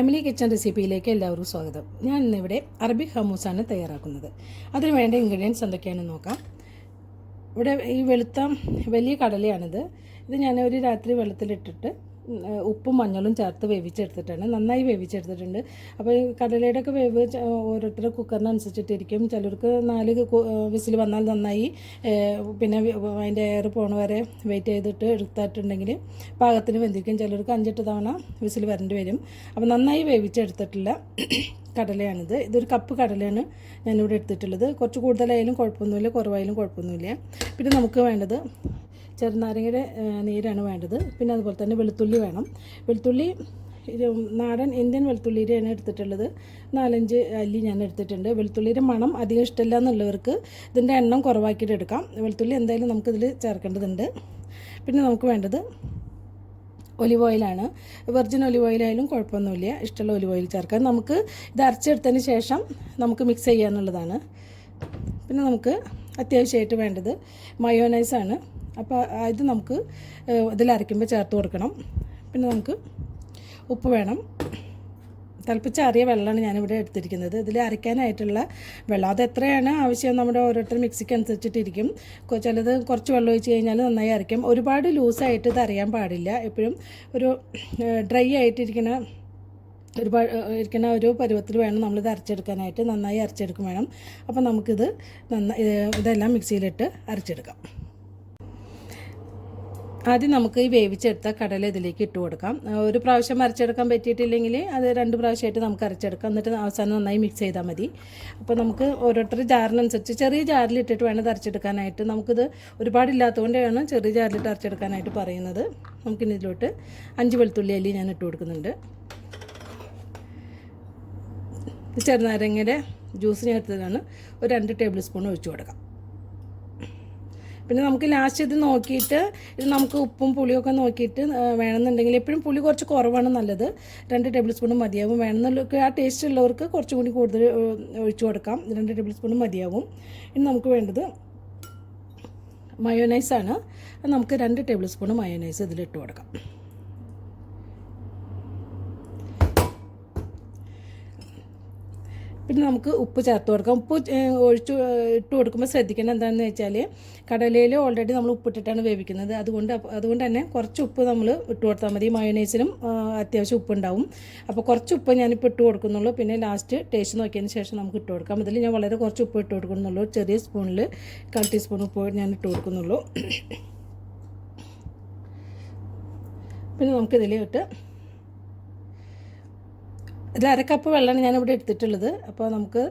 Family kitchen റെസിപ്പിയിലേക്ക് എല്ലാവർക്കും സ്വാഗതം. ഞാൻ ഇന്നിവിടെ അറബിക് ഹമ്മൂസാണ് തയ്യാറാക്കുന്നത്. അതിന് വേണ്ട ഇൻഗ്രീഡിയൻസ് എന്തൊക്കെയാണെന്ന് നോക്കാം. ഇവിടെ ഈ വെളുത്ത വലിയ കടലയാണിത്. ഇത് ഞാൻ ഒരു രാത്രി വെള്ളത്തിലിട്ടിട്ട് ഉപ്പും മഞ്ഞളും ചേർത്ത് വേവിച്ചെടുത്തിട്ടാണ്. നന്നായി വേവിച്ചെടുത്തിട്ടുണ്ട്. അപ്പോൾ ഈ കടലയുടെ ഒക്കെ വേവ് ഓരോരുത്തരുടെ കുക്കറിനനുസരിച്ചിട്ടിരിക്കും. ചിലർക്ക് 4 വിസിൽ വന്നാൽ നന്നായി, പിന്നെ അതിൻ്റെ എയർ പോണ വരെ വെയിറ്റ് ചെയ്തിട്ട് എടുത്തിട്ടുണ്ടെങ്കിൽ പാകത്തിന് വെന്തിരിക്കും. ചിലർക്ക് 5-8 തവണ വിസിൽ വരേണ്ടി വരും. അപ്പോൾ നന്നായി വേവിച്ചെടുത്തിട്ടുള്ള കടലയാണിത്. ഇതൊരു കപ്പ് കടലയാണ് ഞാനിവിടെ എടുത്തിട്ടുള്ളത്. കുറച്ച് കൂടുതലായാലും കുഴപ്പമൊന്നുമില്ല, കുറവായാലും കുഴപ്പമൊന്നുമില്ല. പിന്നെ നമുക്ക് വേണ്ടത് ചെറുനാരങ്ങയുടെ നീരാണ് വേണ്ടത്. പിന്നെ അതുപോലെ തന്നെ വെളുത്തുള്ളി വേണം. വെളുത്തുള്ളി നാടൻ ഇന്ത്യൻ വെളുത്തുള്ളിയുടെയാണ് എടുത്തിട്ടുള്ളത്. 4-5 അല്ലി ഞാൻ എടുത്തിട്ടുണ്ട്. വെളുത്തുള്ളിയുടെ മണം അധികം ഇഷ്ടമില്ല എന്നുള്ളവർക്ക് ഇതിൻ്റെ എണ്ണം കുറവാക്കിയിട്ട് എടുക്കാം. വെളുത്തുള്ളി എന്തായാലും നമുക്കിതിൽ ചേർക്കേണ്ടതുണ്ട്. പിന്നെ നമുക്ക് വേണ്ടത് ഒലിവ് ഓയിലാണ്. വെർജിൻ ഒലിവ് ഓയിലായാലും കുഴപ്പമൊന്നുമില്ല, ഇഷ്ടമുള്ള ഒലിവ് ഓയിൽ ചേർക്കാം. നമുക്ക് ഇത് അരച്ചെടുത്തതിന് ശേഷം നമുക്ക് മിക്സ് ചെയ്യാനുള്ളതാണ്. പിന്നെ നമുക്ക് അത്യാവശ്യമായിട്ട് വേണ്ടത് മയോനൈസാണ്. അപ്പോൾ ഇത് നമുക്ക് ഇതിൽ അരയ്ക്കുമ്പോൾ ചേർത്ത് കൊടുക്കണം. പിന്നെ നമുക്ക് ഉപ്പ് വേണം. തിളപ്പിച്ചാറിയ വെള്ളമാണ് ഞാനിവിടെ എടുത്തിരിക്കുന്നത്. ഇതിൽ അരയ്ക്കാനായിട്ടുള്ള വെള്ളം അത് എത്രയാണ് ആവശ്യം നമ്മുടെ ഓരോരുത്തർ മിക്സിക്ക് അനുസരിച്ചിട്ടിരിക്കും. ചിലത് കുറച്ച് വെള്ളം ഒഴിച്ച് കഴിഞ്ഞാൽ നന്നായി അരയ്ക്കും. ഒരുപാട് ലൂസായിട്ട് ഇത് അറിയാൻ പാടില്ല. എപ്പോഴും ഒരു ഡ്രൈ ആയിട്ടിരിക്കുന്ന ഒരു പരുവത്തിൽ വേണം നമ്മളിത് അരച്ചെടുക്കാനായിട്ട്. നന്നായി അരച്ചെടുക്കും വേണം. അപ്പോൾ നമുക്കിത് ഇതെല്ലാം മിക്സിയിലിട്ട് അരച്ചെടുക്കാം. ആദ്യം നമുക്ക് ഈ വേവിച്ചെടുത്ത കടല ഇതിലേക്ക് ഇട്ട് കൊടുക്കാം. ഒരു പ്രാവശ്യം അരച്ചെടുക്കാൻ പറ്റിയിട്ടില്ലെങ്കിൽ അത് 2 പ്രാവശ്യമായിട്ട് നമുക്ക് അരച്ചെടുക്കാം. എന്നിട്ട് അവസാനം നന്നായി മിക്സ് ചെയ്താൽ മതി. അപ്പോൾ നമുക്ക് ഓരോരുത്തർ ജാറിനനുസരിച്ച് ചെറിയ ജാറിലിട്ടിട്ട് വേണം ഇത് അരച്ചെടുക്കാനായിട്ട്. നമുക്കിത് ഒരുപാടില്ലാത്തതുകൊണ്ടാണ് ചെറിയ ജാറിലിട്ട് അരച്ചെടുക്കാനായിട്ട് പറയുന്നത്. നമുക്കിനി ഇതിലോട്ട് 5 വെളുത്തുള്ളി അല്ലി ഞാൻ ഇട്ട് കൊടുക്കുന്നുണ്ട്. ചെറുനാരങ്ങയുടെ ജ്യൂസ് ഞാൻ എടുത്തതാണ്. ഒരു 2 ടേബിൾ സ്പൂൺ ഒഴിച്ചു കൊടുക്കാം. പിന്നെ നമുക്ക് ലാസ്റ്റ് ഇത് നോക്കിയിട്ട് ഇത് നമുക്ക് ഉപ്പും പുളിയൊക്കെ നോക്കിയിട്ട് വേണമെന്നുണ്ടെങ്കിൽ എപ്പോഴും പുളി കുറച്ച് കുറവാണ് നല്ലത്. 2 ടേബിൾ സ്പൂൺ മതിയാവും. വേണമെന്നുള്ളവർക്ക് ആ ടേസ്റ്റ് ഉള്ളവർക്ക് കുറച്ചും കൂടി കൂടുതൽ ഒഴിച്ചു കൊടുക്കാം. 2 ടേബിൾ സ്പൂൺ മതിയാവും. ഇനി നമുക്ക് വേണ്ടത് മയോനൈസാണ്. നമുക്ക് 2 ടേബിൾ സ്പൂൺ മയോനൈസ് ഇതിലിട്ട് കൊടുക്കാം. പിന്നെ നമുക്ക് ഉപ്പ് ചേർത്ത് കൊടുക്കാം. ഉപ്പ് ഇട്ട് കൊടുക്കുമ്പോൾ ശ്രദ്ധിക്കേണ്ടത് എന്താണെന്ന് വെച്ചാൽ കടലയിൽ ഓൾറെഡി നമ്മൾ ഉപ്പിട്ടിട്ടാണ് വേവിക്കുന്നത്. അതുകൊണ്ട് തന്നെ കുറച്ച് ഉപ്പ് നമ്മൾ ഇട്ട് കൊടുത്താൽ മതി. മയോനൈസിനും അത്യാവശ്യം ഉപ്പുണ്ടാവും. അപ്പോൾ കുറച്ച് ഉപ്പ് ഞാനിപ്പോൾ ഇട്ട് കൊടുക്കുന്നുള്ളൂ. പിന്നെ ലാസ്റ്റ് ടേസ്റ്റ് നോക്കിയതിന് ശേഷം നമുക്ക് ഇട്ട് കൊടുക്കാം. ഇതിൽ ഞാൻ വളരെ കുറച്ച് ഉപ്പ് ഇട്ട് കൊടുക്കുന്നുള്ളൂ. ചെറിയ സ്പൂണിൽ 1/4 ടീസ്പൂൺ ഉപ്പ് ഞാൻ ഇട്ട് കൊടുക്കുന്നുള്ളൂ. പിന്നെ നമുക്കിതിലിട്ട് ഇതിൽ 1/2 കപ്പ് വെള്ളമാണ് ഞാനിവിടെ എടുത്തിട്ടുള്ളത്. അപ്പോൾ നമുക്ക്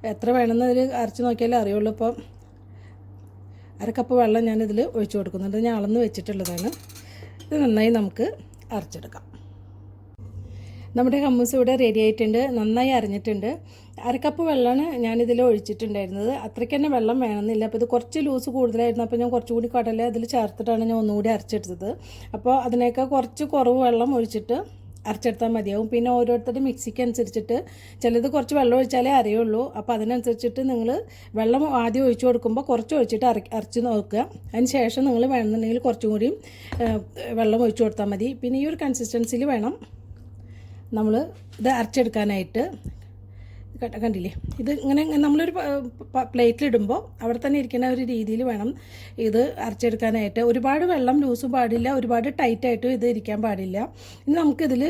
എത്ര വേണമെന്ന് ഇതിൽ അരച്ച് നോക്കിയാലേ അറിയുള്ളൂ. അപ്പോൾ 1/2 കപ്പ് വെള്ളം ഞാനിതിൽ ഒഴിച്ചു കൊടുക്കുന്നുണ്ട്. ഞാൻ അളന്ന് വെച്ചിട്ടുള്ളതാണ്. ഇത് നന്നായി നമുക്ക് അരച്ചെടുക്കാം. നമ്മുടെ ഹമ്മൂസ് ഇവിടെ റെഡി ആയിട്ടുണ്ട്. നന്നായി അരഞ്ഞിട്ടുണ്ട്. 1/2 കപ്പ് വെള്ളമാണ് ഞാനിതിൽ ഒഴിച്ചിട്ടുണ്ടായിരുന്നത്. അത്രയ്ക്ക് തന്നെ വെള്ളം വേണമെന്നില്ല. അപ്പോൾ ഇത് കുറച്ച് ലൂസ് കൂടുതലായിരുന്നു. അപ്പോൾ ഞാൻ കുറച്ചുകൂടി കടല അതിൽ ചേർത്തിട്ടാണ് ഞാൻ ഒന്നുകൂടി അരച്ചെടുത്തത്. അപ്പോൾ അതിനേക്കാൾ കുറച്ച് കുറവ് വെള്ളം ഒഴിച്ചിട്ട് അരച്ചെടുത്താൽ മതിയാവും. പിന്നെ ഓരോരുത്തരുടെ മിക്സിക്ക് അനുസരിച്ചിട്ട് ചിലത് കുറച്ച് വെള്ളം ഒഴിച്ചാലേ അറിയുള്ളൂ. അപ്പോൾ അതിനനുസരിച്ചിട്ട് നിങ്ങൾ വെള്ളം ആദ്യം ഒഴിച്ചു കൊടുക്കുമ്പോൾ കുറച്ച് ഒഴിച്ചിട്ട് അരച്ച് നോക്കുക. അതിന് ശേഷം നിങ്ങൾ വേണമെന്നുണ്ടെങ്കിൽ കുറച്ചും കൂടി വെള്ളം ഒഴിച്ചു കൊടുത്താൽ മതി. പിന്നെ ഈ ഒരു കൺസിസ്റ്റൻസിയിൽ വേണം നമ്മൾ ഇത് അരച്ചെടുക്കാനായിട്ട്. കണ്ടില്ലേ, ഇത് ഇങ്ങനെ നമ്മളൊരു പ്ലേറ്റിലിടുമ്പോൾ അവിടെ തന്നെ ഇരിക്കുന്ന ഒരു രീതിയിൽ വേണം ഇത് അരച്ചെടുക്കാനായിട്ട്. ഒരുപാട് വെള്ളം ലൂസും പാടില്ല, ഒരുപാട് ടൈറ്റായിട്ടും ഇത് ഇരിക്കാൻ പാടില്ല. ഇനി നമുക്കിതിൽ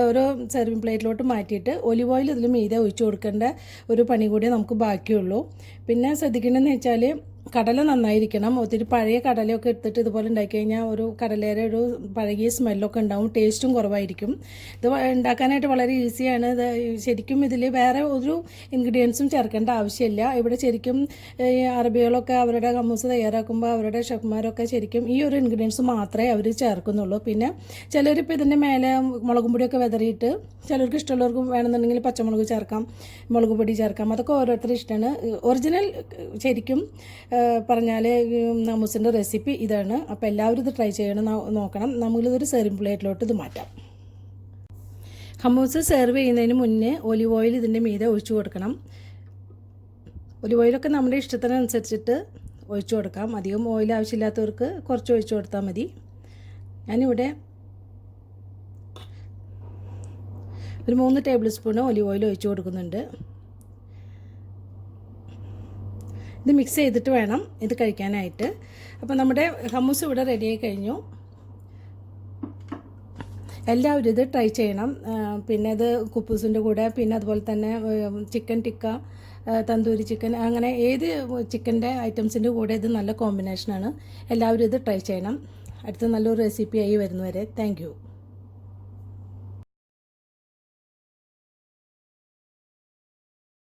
ഒരു സെർവിങ് പ്ലേറ്റിലോട്ട് മാറ്റിയിട്ട് ഒലിവ് ഓയിൽ ഇതിൽ മീതെ ഒഴിച്ചു കൊടുക്കേണ്ട ഒരു പണി കൂടി നമുക്ക് ബാക്കിയുള്ളൂ. പിന്നെ ശ്രദ്ധിക്കേണ്ടതെന്ന് വെച്ചാൽ കടല നന്നായിരിക്കണം. ഒത്തിരി പഴയ കടലയൊക്കെ എടുത്തിട്ട് ഇതുപോലെ ഉണ്ടാക്കി കഴിഞ്ഞാൽ ഒരു കടലയുടെ ഒരു പഴകിയ സ്മെല്ലൊക്കെ ഉണ്ടാവും. ടേസ്റ്റും കുറവായിരിക്കും. ഇത് ഉണ്ടാക്കാനായിട്ട് വളരെ ഈസിയാണ്. ഇത് ശരിക്കും ഇതിൽ വേറെ ഒരു ഇൻഗ്രീഡിയൻസും ചേർക്കേണ്ട ആവശ്യമില്ല. ഇവിടെ ശരിക്കും അറബികളൊക്കെ അവരുടെ ഹമ്മൂസ് തയ്യാറാക്കുമ്പോൾ അവരുടെ ഷെഫ്മാരൊക്കെ ശരിക്കും ഈ ഒരു ഇൻഗ്രീഡിയൻസ് മാത്രമേ അവർ ചേർക്കുന്നുള്ളൂ. പിന്നെ ചിലരിപ്പോൾ ഇതിൻ്റെ മേലെ മുളകും പൊടിയൊക്കെ വിതറിയിട്ട്, ചിലർക്ക് ഇഷ്ടമുള്ളവർക്ക് വേണമെന്നുണ്ടെങ്കിൽ പച്ചമുളക് ചേർക്കാം, മുളക് പൊടി ചേർക്കാം. അതൊക്കെ ഓരോരുത്തരുടെ ഇഷ്ടമാണ്. ഒറിജിനൽ ശരിക്കും പറഞ്ഞാൽ ഹമ്മൂസിൻ്റെ റെസിപ്പി ഇതാണ്. അപ്പോൾ എല്ലാവരും ഇത് ട്രൈ ചെയ്യണം, നോക്കണം. നമ്മളിതൊരു സെർവിങ് പ്ലേറ്റിലോട്ട് ഇത് മാറ്റാം. ഹമ്മൂസ് സെർവ് ചെയ്യുന്നതിന് മുന്നേ ഒലിവ് ഓയിൽ ഇതിൻ്റെ മീതെ ഒഴിച്ചു കൊടുക്കണം. ഒലിവ് ഓയിലൊക്കെ നമ്മുടെ ഇഷ്ടത്തിനനുസരിച്ചിട്ട് ഒഴിച്ചു കൊടുക്കാം. അധികം ഓയിൽ ആവശ്യമില്ലാത്തവർക്ക് കുറച്ച് ഒഴിച്ചു കൊടുത്താൽ മതി. ഞാനിവിടെ ഒരു 3 ടേബിൾ സ്പൂൺ ഒലിവ് ഓയിൽ ഒഴിച്ച് കൊടുക്കുന്നുണ്ട്. ഇത് മിക്സ് ചെയ്തിട്ട് വേണം ഇത് കഴിക്കാനായിട്ട്. അപ്പോൾ നമ്മുടെ ഹമ്മൂസ് ഇവിടെ റെഡിയായി കഴിഞ്ഞു. എല്ലാവരും ഇത് ട്രൈ ചെയ്യണം. പിന്നെ ഇത് കുപ്പൂസിൻ്റെ കൂടെ, പിന്നെ അതുപോലെ തന്നെ ചിക്കൻ ടിക്ക, തന്തൂരി ചിക്കൻ, അങ്ങനെ ഏത് ചിക്കൻ്റെ ഐറ്റംസിൻ്റെ കൂടെ ഇത് നല്ല കോമ്പിനേഷനാണ്. എല്ലാവരും ഇത് ട്രൈ ചെയ്യണം. അടുത്ത നല്ലൊരു റെസിപ്പിയായി വരുന്നവരെ താങ്ക് യു.